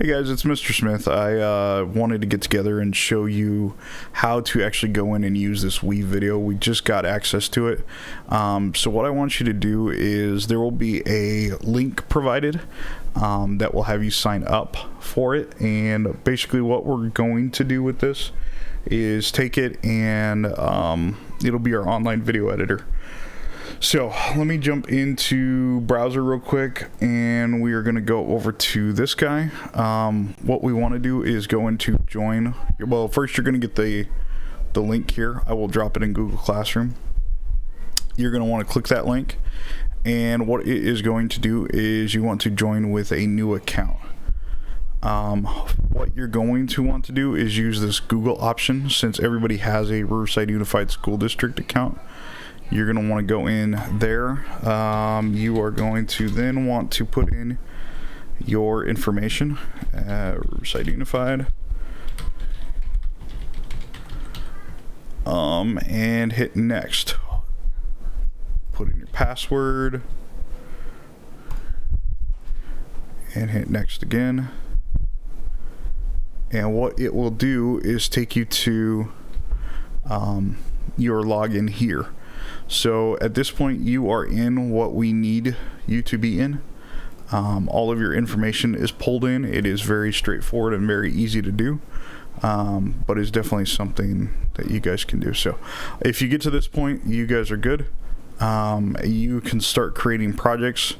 Hey guys, it's Mr. Smith. I wanted to get together and show you how to actually go in and use this Weave video. We just got access to it. So what I want you to do is there will be a link provided that will have you sign up for it. And basically what we're going to do with this is take it and it'll be our online video editor. So let me jump into browser real quick and we are going to go over to this guy. What we want to do is go into join. Well, first you're going to get the link here. I will drop it in Google Classroom. You're going to want to click that link, and what it is going to do is you want to join with a new account. What you're going to want to do is use this Google option. Since everybody has a Riverside Unified School District account, you're going to want to go in there. You are going to then want to put in your information, Riverside Unified, and hit next. Put in your password and hit next again. And what it will do is take you to your login here. So at this point you are in what we need you to be in. All of your information is pulled in. It is very straightforward and very easy to do, but it's definitely something that you guys can do. So if you get to this point, you guys are good. You can start creating projects.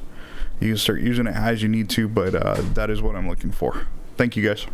You can start using it as you need to, but that is what I'm looking for. Thank you guys.